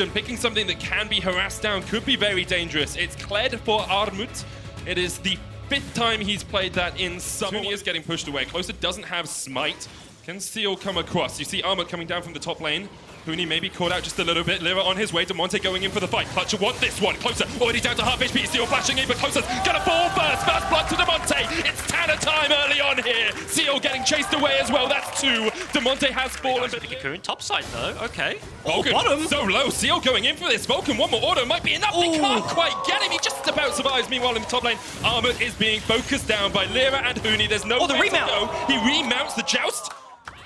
distortion, picking something that can be harassed down could be very dangerous. It's Kled for Armut. It is the 5th time he's played that in summer. He is getting pushed away. Closer doesn't have Smite. Can Seal come across? You see Armut coming down from the top lane. Huni maybe caught out just a little bit. Lyra on his way. Demonte going in for the fight. Clutch want this one. Closer already down to half HP. Seal flashing in, but Closer's gonna fall first. First blood to Demonte. It's Tanner time early on here. Seal getting chased away as well. That's 2. Demonte has fallen. But Cocoon top side though. Okay. Vulcan bottom. So low. Seal going in for this. Vulcan one more auto might be enough. They can't quite get him. He just about survives. Meanwhile in the top lane, Armut is being focused down by Lyra and Huni. There's no the remount. to go. He remounts. The joust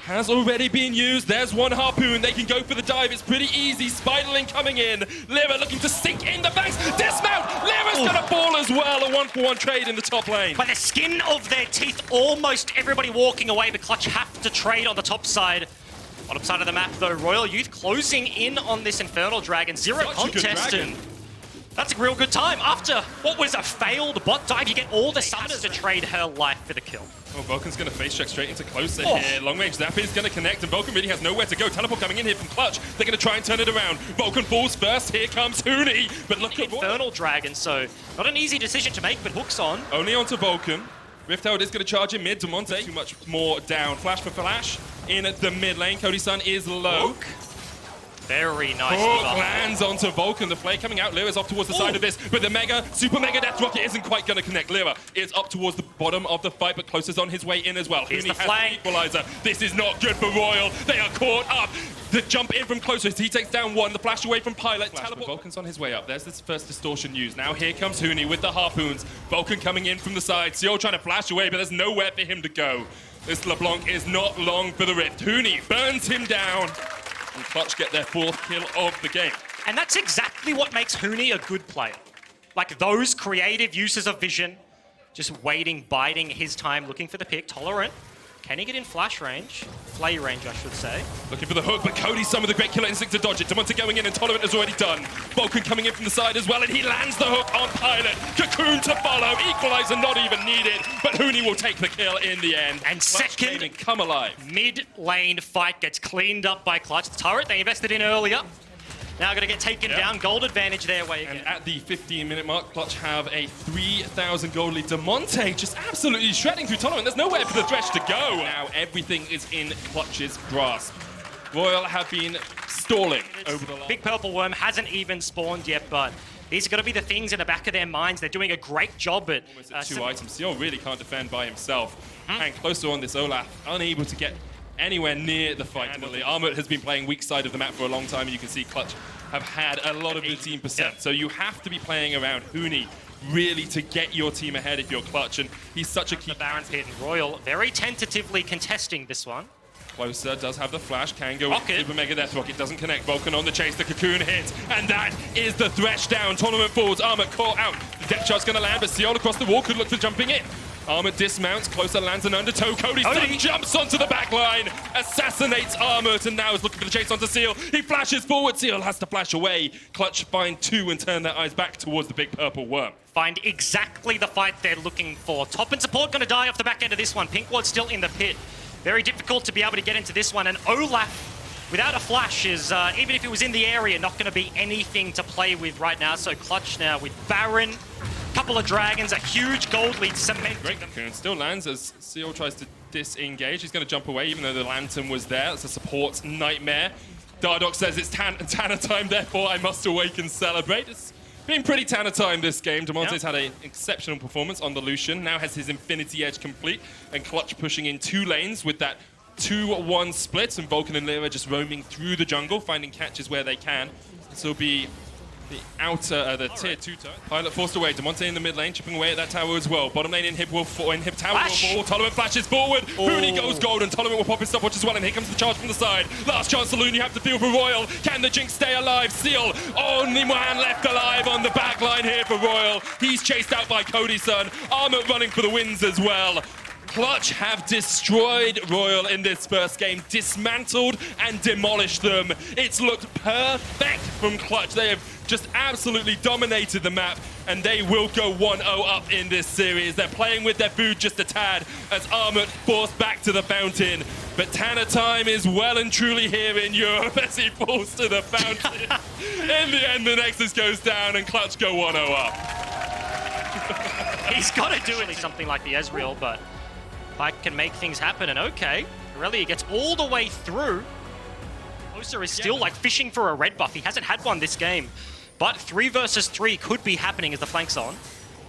has already been used. There's one harpoon. They can go for the dive. It's pretty easy. Spiderling coming in. Lyra looking to sink in the banks. Dismount. Lyra's gonna fall as well. A 1-for-1 trade in the top lane. By the skin of their teeth, almost everybody walking away, but Clutch have to trade on the top side. Bottom side of the map though, Royal Youth closing in on this Infernal Dragon. Zero contest. That's a real good time. After what was a failed bot dive, you get all the summoners to trade her life for the kill. Oh, Vulcan's going to face check straight into Closer here. Long range zap is going to connect, and Vulcan really has nowhere to go. Teleport coming in here from Clutch. They're going to try and turn it around. Vulcan falls first. Here comes Huni. But look at Infernal Dragon, so not an easy decision to make, but hooks on. Only onto Vulcan. Rift Herald is going to charge in mid. Demonte too much more down. Flash for Flash in the mid lane. Cody Sun is low. Hook. Very nice. Hook lands onto Vulcan. The flay coming out. Lyra's off towards the side of this, but the super mega death rocket isn't quite going to connect. Lyra is up towards the bottom of the fight, but Closer's on his way in as well. Here's Huni the flank. Equalizer. This is not good for Royal. They are caught up. The jump in from Closer. He takes down one. The flash away from Pilot. Vulcan's on his way up. There's this first distortion used. Now here comes Huni with the harpoons. Vulcan coming in from the side. Seal trying to flash away, but there's nowhere for him to go. This LeBlanc is not long for the Rift. Huni burns him down. And Clutch get their 4th kill of the game. And that's exactly what makes Huni a good player. Like those creative uses of vision, just waiting, biding his time, looking for the pick, tolerant. Can he get in flash range? Flay range, I should say. Looking for the hook, but Cody's some of the great killer instinct to dodge it. Demonte going in and Tolerant is already done. Vulcan coming in from the side as well, and he lands the hook on Pilot. Cocoon to follow. Equalizer not even needed, but Huni will take the kill in the end. And second, come alive. Mid-lane fight gets cleaned up by Clutch. The turret they invested in earlier. Now going to get taken down. Gold advantage their way again. And at the 15-minute mark, Clutch have a 3,000 gold lead. Demonte just absolutely shredding through Tolerant. There's nowhere for the Thresh to go. Now everything is in Clutch's grasp. Royal have been stalling over the last... Big Purple Worm hasn't even spawned yet, but these are going to be the things in the back of their minds. They're doing a great job at... Almost 2 items. Seal really can't defend by himself. And Closer on this Olaf, unable to get anywhere near the fight. Armut has been playing weak side of the map for a long time, and you can see Clutch have had a lot of 18%. Yep. So you have to be playing around Huni really to get your team ahead if you're Clutch, and he's such a key... The Baron Pit and Royal very tentatively contesting this one. Closer does have the flash, can go with Super Mega Death Rocket, doesn't connect. Vulcan on the chase, the Cocoon hits, and that is the Thresh down. Tournament falls, Armut caught out. The depth chart's gonna land, but Seal across the wall could look for jumping in. Armut dismounts, Closer lands an undertow. Cody's done, jumps onto the back line, assassinates Armut, and now is looking for the chase onto Seal. He flashes forward, Seal has to flash away. Clutch find 2 and turn their eyes back towards the big purple worm. Find exactly the fight they're looking for. Top and support gonna die off the back end of this one. Pinkward's still in the pit. Very difficult to be able to get into this one, and Olaf without a flash is, even if it was in the area, not going to be anything to play with right now. So Clutch now with Baron, couple of dragons, a huge gold lead cementing. Great, Cocoon still lands as Seal tries to disengage. He's going to jump away even though the lantern was there. It's a support nightmare. Dardoch says it's Tanner time, therefore I must awake and celebrate. It's been pretty Tanner time this game. Demonte's had an exceptional performance on the Lucian. Now has his Infinity Edge complete, and Clutch pushing in 2 lanes with that 2-1 split, and Vulcan and Lyra just roaming through the jungle, finding catches where they can. This will be the outer, the tier 2 turret. Pilot forced away. Demonte in the mid lane, chipping away at that tower as well. Bottom lane inhib will fall. Inhib tower will fall. Tolerant flashes forward. Huni goes gold, and Tolerant will pop his stopwatch as well. And here comes the charge from the side. Last chance saloon you have to feel for Royal. Can the Jinx stay alive? Seal, only man left alive on the back line here for Royal. He's chased out by Cody Sun. Armut running for the wins as well. Clutch have destroyed Royal in this first game, dismantled and demolished them. It's looked perfect from Clutch. They have just absolutely dominated the map, and they will go 1-0 up in this series. They're playing with their food just a tad as Armut forced back to the fountain. But Tanner time is well and truly here in Europe as he falls to the fountain. In the end, the Nexus goes down and Clutch go 1-0 up. He's got to do it something like the Ezreal, but Pike can make things happen. And okay, Aurelia gets all the way through. Closer is still like fishing for a red buff. He hasn't had one this game. But 3 versus 3 could be happening as the flank's on.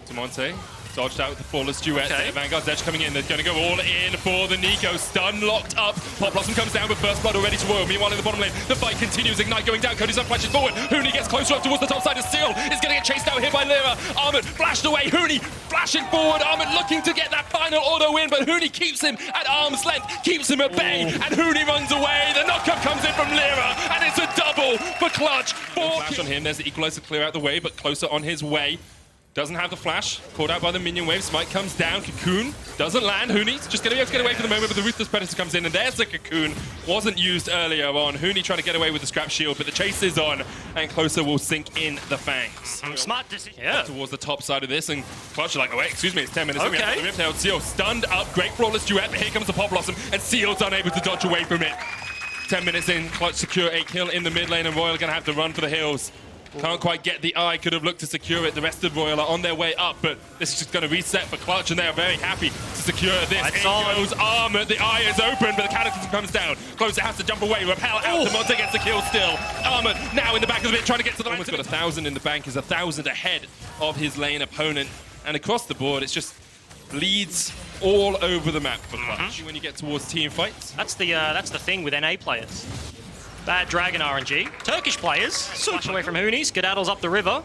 Demonte dodged out with the flawless duet. Okay. Vanguard's Edge coming in. They're going to go all in for the Nico. Stun locked up. Pop Blossom comes down with first blood already to RYL. Meanwhile, in the bottom lane, the fight continues. Ignite going down. Cody's up, flashes forward. Huni gets closer up towards the top side of Seal. Is going to get chased out here by Lyra. Armut flashed away. Huni flashing forward. Armut looking to get that final auto win, but Huni keeps him at arm's length, keeps him at bay, and Huni runs away. The knockup comes in from Lyra, and it's a double for Clutch. Flash on him. There's the equalizer to clear out the way, but closer on his way. Doesn't have the flash. Caught out by the minion wave. Smite comes down. Cocoon doesn't land. Huni's just going to be able to get away for the moment, but the Ruthless Predator comes in, and there's the Cocoon. Wasn't used earlier on. Huni trying to get away with the scrap shield, but the chase is on, and Closer will sink in the fangs. Smart decision. Yeah. Towards the top side of this, and Clutch are like, oh wait, excuse me, it's 10 minutes. Okay. The Riptail Seal stunned up. Great flawless duet, but here comes the Pop Blossom, and Seal's unable to dodge away from it. 10 minutes in, Clutch secure a kill in the mid lane, and RYL are going to have to run for the hills. Can't quite get the eye, could have looked to secure it. The rest of RYL are on their way up, but this is just going to reset for Clutch, and they are very happy to secure this. That's in goes on. Armut, the eye is open, but the Cataclysm comes down. Closer has to jump away, Repel out, Demonte gets the kill still. Armut now in the back of the pit, trying to get to the line. Almost got 1,000 in the bank, is 1,000 ahead of his lane opponent. And across the board, it's just leads all over the map for Clutch when you get towards team fights. That's the thing with NA players. Bad Dragon RNG. Turkish players, switch away from Huni, skedaddles up the river.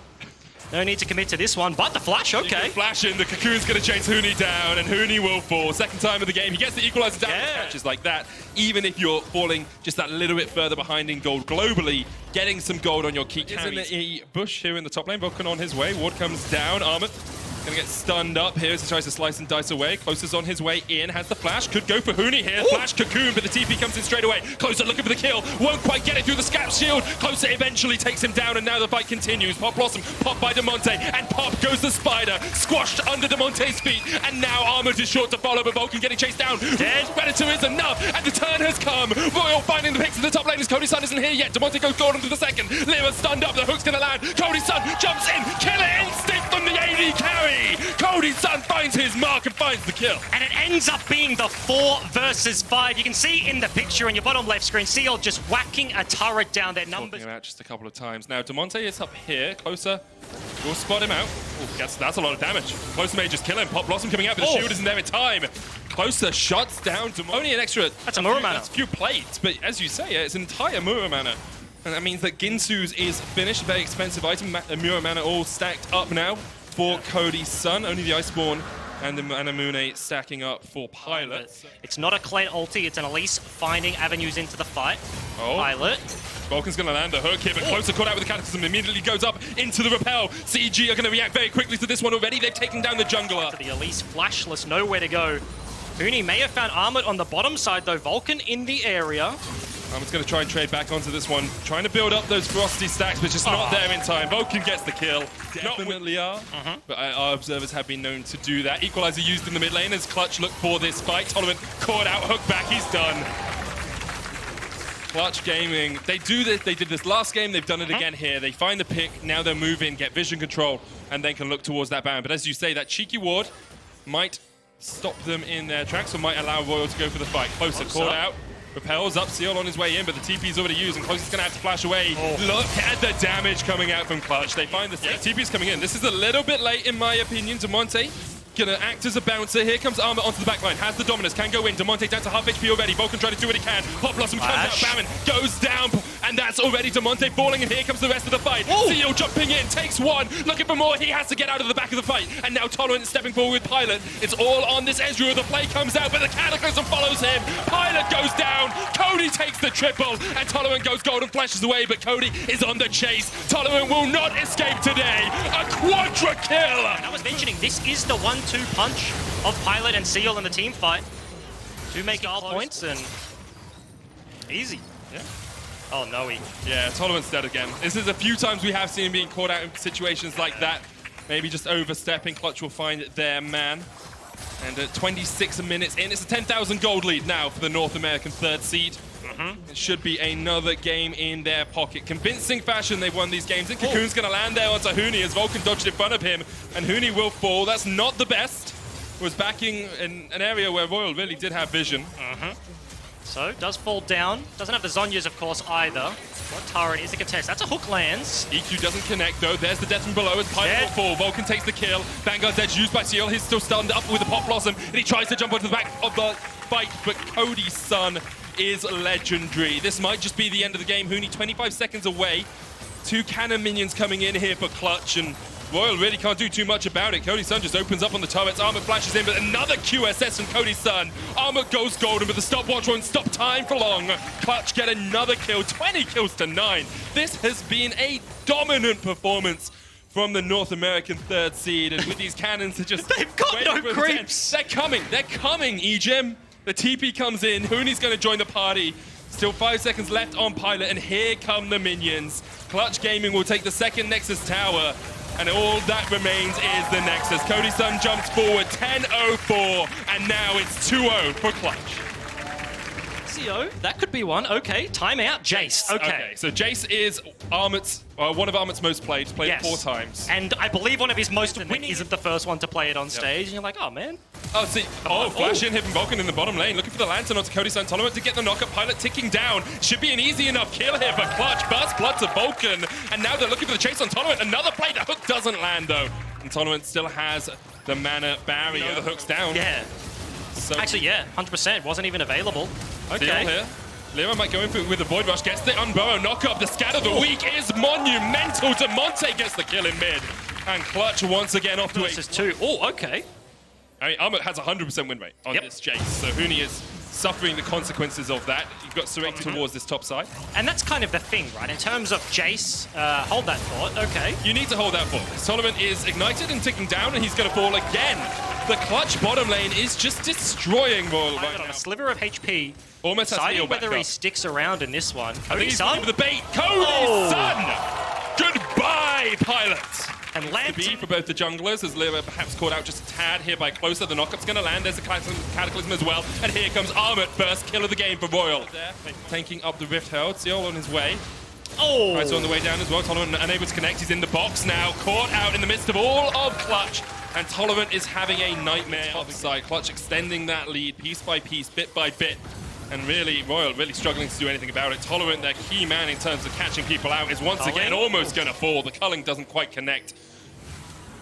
No need to commit to this one, but the flash, okay. Flash in, the Cocoon's going to chase Huni down, and Huni will fall. Second time of the game, he gets the equalizer down. Catches like that. Even if you're falling just that little bit further behind in gold globally, getting some gold on your key carries. A bush here in the top lane, Vulcan on his way. Ward comes down, Armut gonna get stunned up here as he tries to slice and dice away. Closer's on his way in, has the flash, could go for Huni here. Flash Cocoon, but the TP comes in straight away. Closer looking for the kill, won't quite get it through the scap shield. Closer eventually takes him down, and now the fight continues. Pop Blossom, pop by Demonte, and pop goes the Spider, squashed under Demonte's feet, and now Armut is short to follow, but Vulcan getting chased down. Dead. Predator is enough, and the turn has come. RYL finding the picks in the top lane as Cody's Sun isn't here yet. Demonte goes Gordon to the second. Lyra stunned up, the hook's gonna land. Cody's Sun jumps in, killer instinct from the AD carry. Cody's Sun finds his mark and finds the kill. And it ends up being the 4 versus 5. You can see in the picture in your bottom left screen, Seal just whacking a turret down. Their numbers. Talking about just a couple of times. Now, Demonte is up here. Closer will spot him out. Ooh, that's a lot of damage. Closer may just kill him. Pop Blossom coming out, but the shield isn't there in time. Closer shuts down Demonte. Only an extra. That's a Muramana. That's a few plates, but as you say, it's an entire Muramana. And that means that Ginsu's is finished. Very expensive item. Muramana all stacked up now for Cody's Sun. Only the Iceborne and the Anamune stacking up for Pilot. It's not a Kled ulti, it's an Elise finding avenues into the fight. Oh. Pilot. Vulcan's going to land the hook here, but Closer caught out with the Cataclysm. Immediately goes up into the Repel. CG are going to react very quickly to this one already. They've taken down the jungler. The Elise flashless, nowhere to go. Huni may have found Armut on the bottom side though. Vulcan in the area. I'm just going to try and trade back onto this one. Trying to build up those frosty stacks, but just not there in time. Vulcan gets the kill. Definitely are. But our observers have been known to do that. Equalizer used in the mid lane as Clutch look for this fight. Tolerant caught out, hook back, he's done. Clutch Gaming, they do this. They did this last game, they've done it again here. They find the pick, now they'll move in, get vision control, and then can look towards that Baron. But as you say, that cheeky ward might stop them in their tracks or might allow RYL to go for the fight. Closer caught out. Repels up, Seal on his way in, but the TP's already used, and Closer's gonna have to flash away. Look at the damage coming out from Clutch. They find the TP's coming in. This is a little bit late, in my opinion. Demonte gonna act as a bouncer. Here comes Armut onto the back line. Has the dominance, can go in. Demonte down to half HP already. Vulcan trying to do what he can. Pop Blossom comes out, Baron goes down, and that's already Demonte falling, and here comes the rest of the fight. Seal jumping in, takes one, looking for more. He has to get out of the back of the fight, and now Tolerant stepping forward with Pilot. It's all on this Ezreal. The play comes out, but the Cataclysm follows him. Pilot goes down, Cody takes the triple, and Tolerant goes gold and flashes away, but Cody is on the chase. Tolerant will not escape today. A quadra kill! And I was mentioning, this is the 1-2 punch of Pilot and Seal in the team fight. Two make all points, and easy. Yeah. Oh, no, Tolerant's dead again. This is a few times we have seen him being caught out in situations like that. Maybe just overstepping. Clutch will find their man. And at 26 minutes in, it's a 10,000 gold lead now for the North American third seed. It should be another game in their pocket. Convincing fashion, they've won these games. And Cocoon's going to land there onto Huni as Vulcan dodged in front of him. And Huni will fall. That's not the best. Was backing in an area where RYL really did have vision. So, does fall down. Doesn't have the Zhonya's, of course, either. What turret is a contest? That's a hook lands. EQ doesn't connect, though. There's the death from below as Pilot will fall. Vulcan takes the kill. Vanguard's edge used by Seal. He's still stunned up with the Pop Blossom. And he tries to jump onto the back of the fight, but Cody's son is legendary. This might just be the end of the game. Huni 25 seconds away. 2 cannon minions coming in here for Clutch, and RYL really can't do too much about it. Cody's son just opens up on the turrets. Armor flashes in, but another QSS from Cody's son. Armor goes golden, but the stopwatch won't stop time for long. Clutch get another kill, 20 kills to 9. This has been a dominant performance from the North American third seed, and with these cannons, they're just They've got no creeps. They're coming, EGEM. The TP comes in, Huni's going to join the party. Still 5 seconds left on Pilot, and here come the minions. Clutch Gaming will take the second Nexus tower, and all that remains is the Nexus. Cody's son jumps forward, 10-0-4, and now it's 2-0 for Clutch. CO, that could be one. Okay, timeout. Jace. Okay. So Jace is Armit's, one of Armit's most played. He's played it 4 times. And I believe one of his most winning isn't the first one to play it on stage. And you're like, oh, man. Oh, see. Flash in, hitting Vulcan in the bottom lane. Looking for the lantern onto Cody's son. Tolerant to get the knockup. Pilot ticking down. Should be an easy enough kill here for Clutch. Burst blood to Vulcan. And now they're looking for the chase on Tolerant. Another play. The hook doesn't land, though. And Tolerant still has the mana barrier. The hook's down. Yeah. So actually, yeah, 100%. Wasn't even available. Okay. Here. Lira might go in for, with the Void Rush, gets the Unburrow knock-up. The scat of the week is monumental. Demonte gets the kill in mid. And Clutch once again off to versus 2. Oh, okay. I mean, Armut has a 100% win rate on this Jace. So Huni is suffering the consequences of that. You've got Sarek towards this top side. And that's kind of the thing, right? In terms of Jace, hold that thought. Okay. You need to hold that thought. Solomon is ignited and ticking down, and he's going to fall again. The Clutch bottom lane is just destroying RYL right now. On a sliver of HP. Almost has to heal back whether he up. sticks around in this one. Cody's son? The bait. Cody's son! Goodbye, Pilot! And land to be for both the junglers, as Lira perhaps caught out just a tad here by Closer. The knockup's going to land. There's a Cataclysm as well. And here comes Armut, first kill of the game for RYL. There, tanking up the Rift Herald. Seal on his way. Oh! Right, so on the way down as well. Tolerant unable to connect. He's in the box now. Caught out in the midst of all of Clutch. And Tolerant is having a nightmare upside. Clutch extending that lead piece by piece, bit by bit. And really, RYL really struggling to do anything about it. Tolerant, their key man in terms of catching people out, is once again almost going to fall. The culling doesn't quite connect.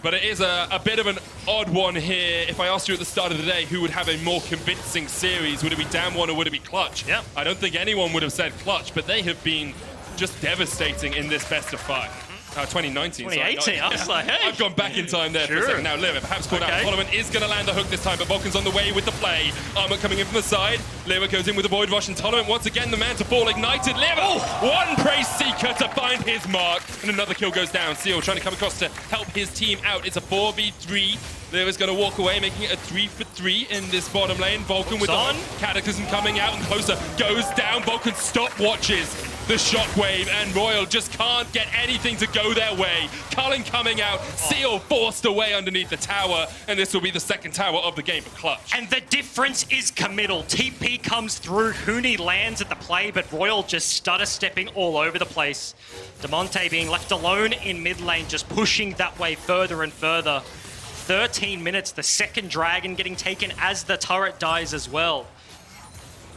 But it is a bit of an odd one here. If I asked you at the start of the day who would have a more convincing series, would it be Damwon or would it be Clutch? Yeah. I don't think anyone would have said Clutch, but they have been just devastating in this best of 5. 2019. 2018, I was like, hey. I've gone back in time there for a second. Now, Lira perhaps caught out. Tolerant is going to land the hook this time, but Vulcan's on the way with the play. Armor coming in from the side. Lira goes in with the Void Rush, and Tolerant once again the man to fall. Ignited. Lira, one Praise Seeker to find his mark, and another kill goes down. Seal trying to come across to help his team out. It's a 4v3. Lira's going to walk away, making it a 3-for-3 in this bottom lane. Vulcan with the Cataclysm coming out, and Closer goes down. Vulcan stopwatches the shockwave, and RYL just can't get anything to go their way. Culling coming out, Seal forced away underneath the tower, and this will be the second tower of the game for Clutch. And the difference is committal. TP comes through, Huni lands at the play, but RYL just stutter stepping all over the place. Demonte being left alone in mid lane, just pushing that way further and further. 13 minutes, the second dragon getting taken as the turret dies as well.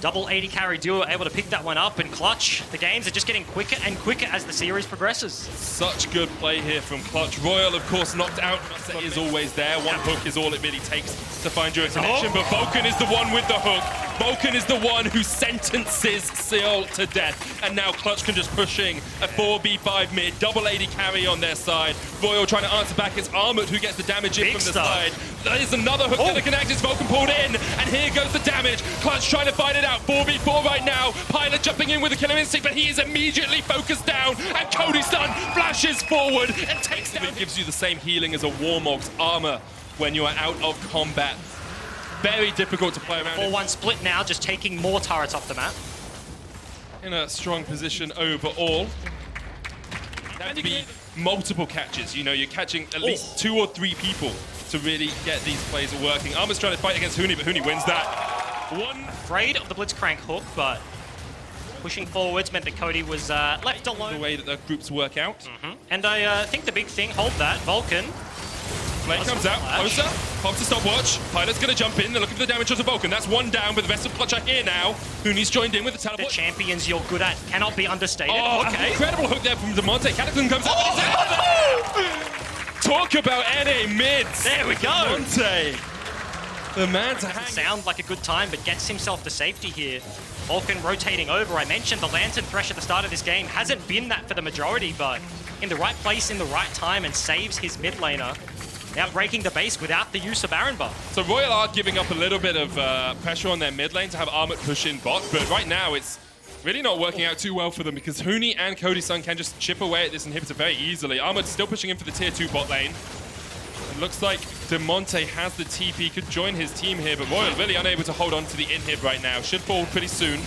Double 80 carry duo able to pick that one up, and Clutch, the games are just getting quicker and quicker as the series progresses. Such good play here from Clutch. RYL, of course, knocked out. Is always there. One hook is all it really takes to find your connection, but Vulcan is the one with the hook. Vulcan is the one who sentences Seal to death, and now Clutch can just pushing a 4v5 mid, double 80 carry on their side. RYL trying to answer back. It's Armut who gets the damage in from the side. There's another hook to the connect. It's Vulcan pulled in, and here goes the damage. Clutch trying to fight it out. 4v4 right now. Pilot jumping in with a killer instinct, but he is immediately focused down, and Cody's son flashes forward and takes down. It gives you the same healing as a Warmog's armor when you are out of combat. Very difficult to play around. 4-1 split now, just taking more turrets off the map. In a strong position overall. That would be multiple catches. You know, you're catching at least 2 or 3 people to really get these plays working. Armut's trying to fight against Huni, but Huni wins that. One. Afraid of the Blitzcrank hook, but pushing forwards meant that Cody was left alone. The way that the groups work out. And I think the big thing, hold that, Vulcan. Blade comes out, closer, pops a stopwatch. Pilot's going to jump in, they're looking for the damage onto Vulcan. That's one down, but the rest of Clutch are here now. Huni's joined in with the The teleport. champions you're good at cannot be understated. Oh, Okay. incredible hook there from Demonte. Cataclysm comes out, but it's out there! Talk about NA mids. There we go. Demonte. The man to hang. Sound like a good time, but gets himself to safety here. Vulcan rotating over. I mentioned the Lantern Thresh at the start of this game. Hasn't been that for the majority, but in the right place, in the right time, and saves his mid laner. Now breaking the base without the use of Baron buff. So RYL are giving up a little bit of pressure on their mid lane to have Armut push in bot, but right now it's really not working out too well for them because Huni and Cody Sun can just chip away at this inhibitor very easily. Armut's still pushing in for the tier 2 bot lane. It looks like Demonte has the TP, could join his team here, but RYL really unable to hold on to the inhib right now. Should fall pretty soon.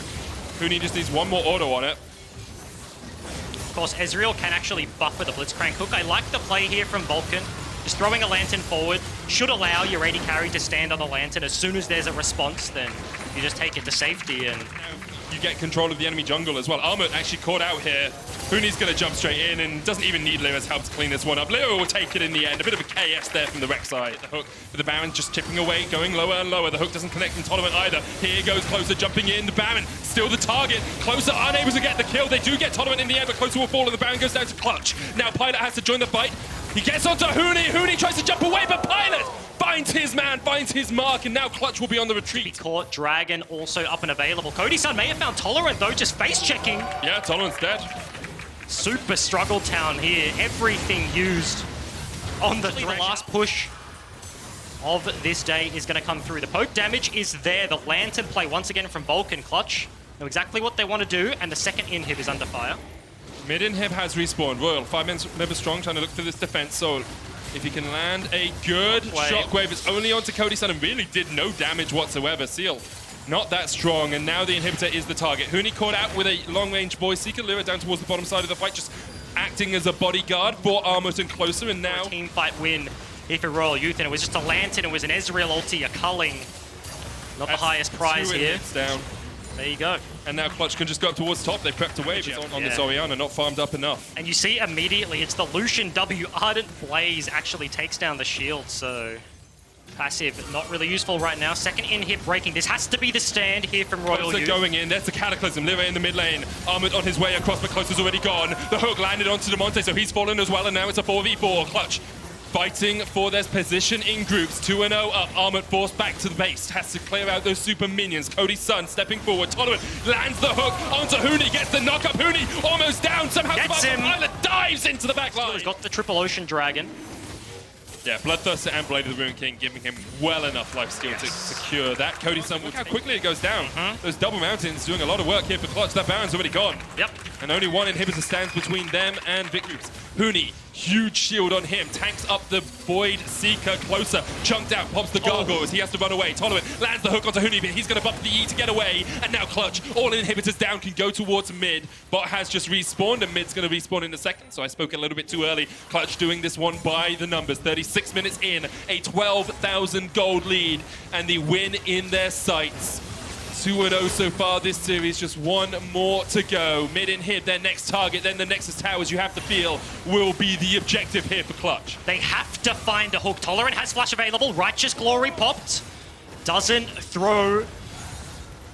Huni just needs one more auto on it. Of course, Ezreal can actually buff with a Blitzcrank hook. I like the play here from Vulcan. Just throwing a Lantern forward should allow your AD carry to stand on the Lantern. As soon as there's a response, then you just take it to safety and you get control of the enemy jungle as well. Armut actually caught out here. Huni's going to jump straight in and doesn't even need Lyra's help to clean this one up. Lyra will take it in the end. A bit of a KS there from the Rex side. The hook, but the Baron just chipping away, going lower and lower. The hook doesn't connect in tournament either. Here goes Closer jumping in. The Baron still the target. Closer unable to get the kill. They do get tournament in the end, but Closer will fall and the Baron goes down to Clutch. Now Pilot has to join the fight. He gets onto Huni. Huni tries to jump away, but Pilot finds his man, finds his mark, and now Clutch will be on the retreat. caught. Dragon also up and available. Cody Sun may have found Tolerant though, just face checking. Yeah, Tolerant's dead. Super struggle town here. Everything used on the last push of this day is going to come through. The poke damage is there. The Lantern play once again from Vulcan. Clutch know exactly what they want to do, and the second inhib is under fire. Mid inhib has respawned. RYL, 5 members strong, trying to look for this defense. So if he can land a good shockwave, it's only onto Cody Sun and really did no damage whatsoever. Seal, not that strong, and now the inhibitor is the target. Huni caught out with a long-range Voice Seeker. Lyra down towards the bottom side of the fight, just acting as a bodyguard for Armut and Closer, and now... Team fight win here for Royal Youth, and it was just a Lantern, it was an Ezreal ulti, a culling. Not the highest prize here. Down. There you go. And now Clutch can just go up towards top. They prepped a wave on the Zoriana, not farmed up enough. And you see immediately, it's the Lucian W. Ardent Blaze actually takes down the shield, so... Passive, not really useful right now. Second inhib breaking. This has to be the stand here from Royal Youth. Going in. There's the Cataclysm. Lyra in the mid lane. Armut on his way across, but Closer's already gone. The hook landed onto Demonte, so he's fallen as well, and now it's a 4v4. Clutch fighting for their position in groups. 2-0 up. Armut forced back to the base. Has to clear out those super minions. Cody Sun stepping forward. Tolerant lands the hook onto Huni. Gets the knock up. Huni almost down. Somehow gets him. Pilot dives into the back line. He's got the triple ocean dragon. Yeah, Bloodthirster and Blade of the Ruin King giving him well enough life steal to secure that. Cody Sun, look how quickly it goes down. Those double mountains doing a lot of work here for Clutch. That Baron's already gone. Yep. And only one inhibitor stands between them and victories. Huni, huge shield on him. Tanks up the Void Seeker. Closer, chunked out, pops the gargoyles. He has to run away. Tolerant lands the hook onto Huni, but he's going to bump the E to get away. And now Clutch, all inhibitors down, can go towards mid. Bot has just respawned, and mid's going to respawn in a second. So I spoke a little bit too early. Clutch doing this one by the numbers. 36 minutes in, a 12,000 gold lead, and the win in their sights. 2-0 so far this series, just one more to go. Mid inhib, their next target, then the Nexus Towers, you have to feel, will be the objective here for Clutch. They have to find a hook. Tolerant has flash available. Righteous Glory popped. Doesn't throw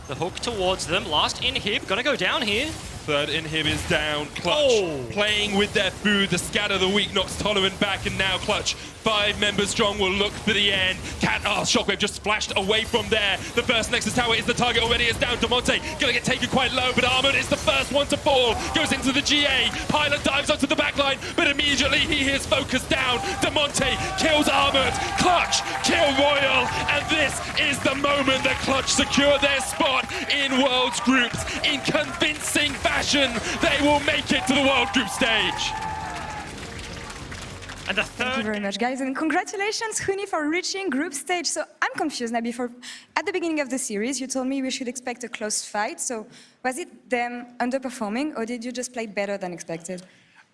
the hook towards them. Last inhib, gonna go down here. Third inhib is down. Clutch playing with their food. The scatter the weak knocks Tolerant back, and now Clutch, 5 members strong, will look for the end. Shockwave just flashed away from there. The first Nexus Tower is the target already. It's down. Demonte gonna get taken quite low, but Armut is the first one to fall. Goes into the GA. Pilot dives onto the backline, but immediately he hears Focus down. Demonte kills Armut. Clutch kill RYL, and this is the moment that Clutch secure their spot in World's Groups in convincing fashion. They will make it to the World Group stage. And the third... Thank you very much, guys, and congratulations, Huni, for reaching group stage. So I'm confused now. At the beginning of the series, you told me we should expect a close fight. So was it them underperforming, or did you just play better than expected?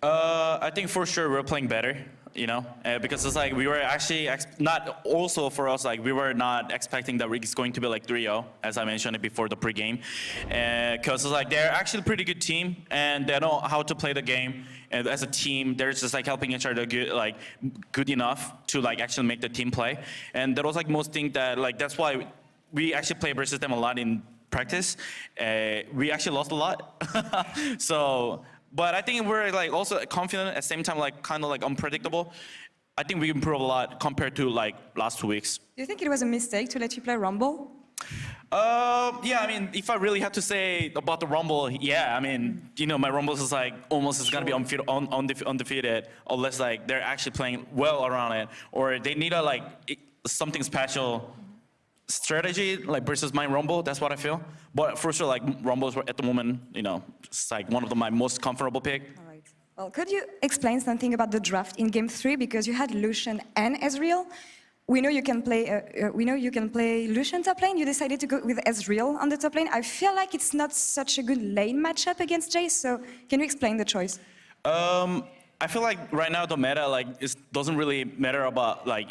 I think for sure we're playing better, you know, because it's like we were actually not also for us, like we were not expecting that it's going to be like 3-0, as I mentioned it before the pregame, because it's like they're actually a pretty good team and they know how to play the game. And as a team, they're just like helping each other good enough to like actually make the team play. And that was like most thing that like that's why we actually play versus them a lot in practice. We actually lost a lot, so. But I think we're like also confident at the same time, like kind of like unpredictable. I think we improved a lot compared to like last 2 weeks. Do you think it was a mistake to let you play Rumble? Yeah, I mean, if I really had to say about the Rumble, yeah, I mean, you know, my Rumbles is like almost is gonna be undefeated unless like they're actually playing well around it, or they need a like something special strategy like versus my Rumble. That's what I feel. But for sure, like Rumbles at the moment, you know, it's like one of my most comfortable pick. All right. Well, could you explain something about the draft in Game 3 because you had Lucian and Ezreal? We know you can play Lucian top lane. You decided to go with Ezreal on the top lane. I feel like it's not such a good lane matchup against Jace. So can you explain the choice? I feel like right now the meta like it doesn't really matter about like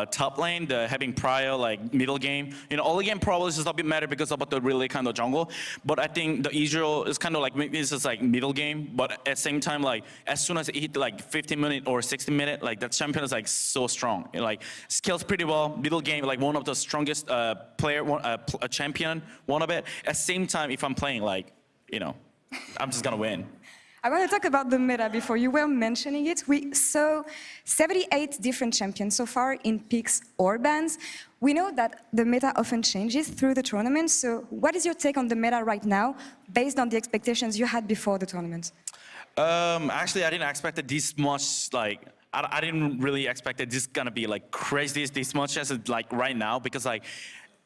top lane, the having prior like middle game. You know, early game probably is a bit matter because about the really kind of jungle. But I think the Israel is kind of like it's just like middle game. But at the same time, like as soon as it hit like 15-minute or 60-minute, like that champion is like so strong. It, like scales pretty well. Middle game like one of the strongest a champion, one of it. At the same time, if I'm playing like, you know, I'm just gonna win. I want to talk about the meta before you were mentioning it. We saw 78 different champions so far in picks or bans. We know that the meta often changes through the tournament. So what is your take on the meta right now based on the expectations you had before the tournament? Actually, I didn't expect it this much. Like, I didn't really expect that this is gonna be like crazy this much as it, like right now, because like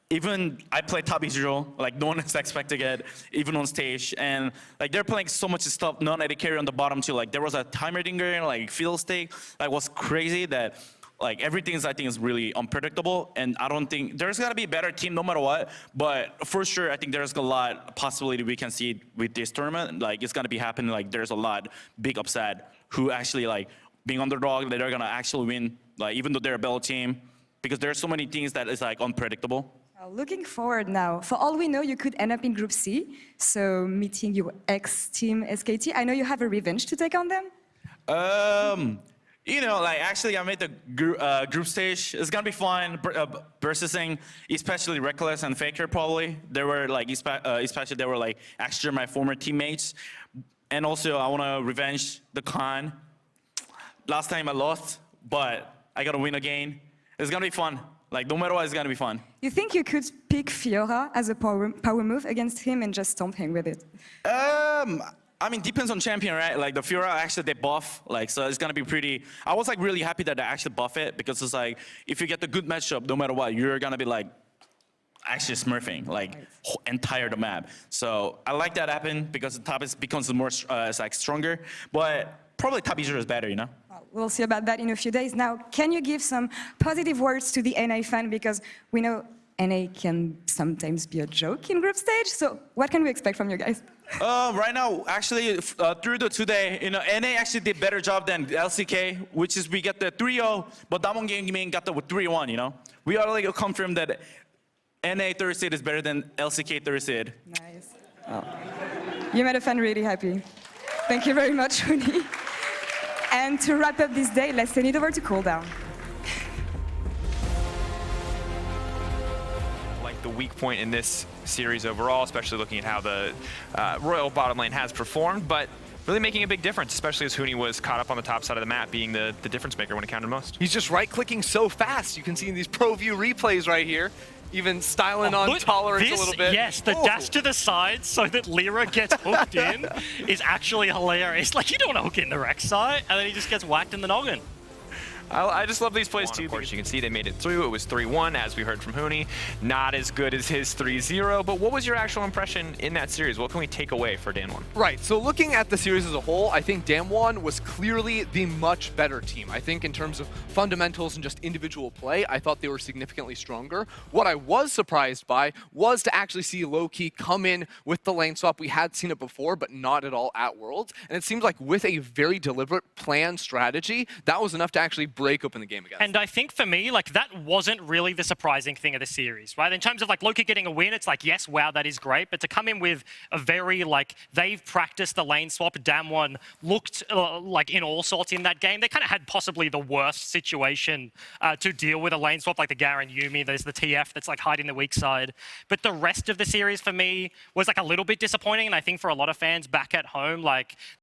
even I play top Israel, like no one is expecting it, even on stage, and like they're playing so much stuff, non-AD carry on the bottom too. Like there was a timer dinger, like fiddle stick, like was crazy that like everything is I think is really unpredictable, and I don't think there's gonna be a better team no matter what. But for sure, I think there's a lot of possibility we can see with this tournament. Like it's gonna be happening. Like there's a lot big upset who actually like being underdog that they're gonna actually win. Like even though they're a better team, because there's so many things that is like unpredictable. Looking forward now. For all we know, you could end up in Group C, so meeting your ex-team SKT. I know you have a revenge to take on them. You know, like actually I made the group stage. It's gonna be fun versus especially Reckless and Faker probably. They were like, especially they were like actually my former teammates. And also I wanna revenge the Khan. Last time I lost, but I gotta win again. It's gonna be fun. Like, no matter what, it's gonna be fun. You think you could pick Fiora as a power move against him and just stomp him with it? I mean, depends on champion, right? Like, the Fiora, actually, they buff. Like, so it's gonna be pretty... I was, like, really happy that they actually buff it, because it's like, if you get the good matchup, no matter what, you're gonna be, like, actually smurfing, like, entire the map. So, I like that happen, because the top becomes more, it's, like, stronger. But probably top user is better, you know? We'll see about that in a few days. Now, can you give some positive words to the NA fan? Because we know NA can sometimes be a joke in group stage. So what can we expect from you guys? Right now, actually, through the today, you know, NA actually did better job than LCK, which is we get the 3-0, but Damwon Gaming got the 3-1, you know? We already confirmed that NA third seed is better than LCK third seed. Nice. Oh. You made a fan really happy. Thank you very much, Huni. And to wrap up this day, let's send it over to Cooldown. Like the weak point in this series overall, especially looking at how the RYL bottom lane has performed, but really making a big difference, especially as Huni was caught up on the top side of the map, being the difference maker when it counted most. He's just right-clicking so fast. You can see in these pro view replays right here, even styling on tolerance a little bit. Yes, the dash to the side so that Lyra gets hooked in is actually hilarious. Like, you don't want to hook in the Rex side, and then he just gets whacked in the noggin. I just love these plays too. Of course, you can see they made it through. It was 3-1, as we heard from Hooney. Not as good as his 3-0, but what was your actual impression in that series? What can we take away for Dan 1? Right, so looking at the series as a whole, I think Damwon was clearly the much better team. I think in terms of fundamentals and just individual play, I thought they were significantly stronger. What I was surprised by was to actually see Low-Key come in with the lane swap. We had seen it before, but not at all at Worlds. And it seems like with a very deliberate planned strategy, that was enough to actually break open the game again. And I think for me, like, that wasn't really the surprising thing of the series, right? In terms of, like, Loki getting a win, it's like, yes, wow, that is great. But to come in with a very, like, they've practiced the lane swap. Damwon looked, like, in all sorts in that game. They kind of had possibly the worst situation to deal with a lane swap, like the Garen Yuumi. There's the TF that's, like, hiding the weak side. But the rest of the series, for me, was, like, a little bit disappointing. And I think for a lot of fans back at home, like,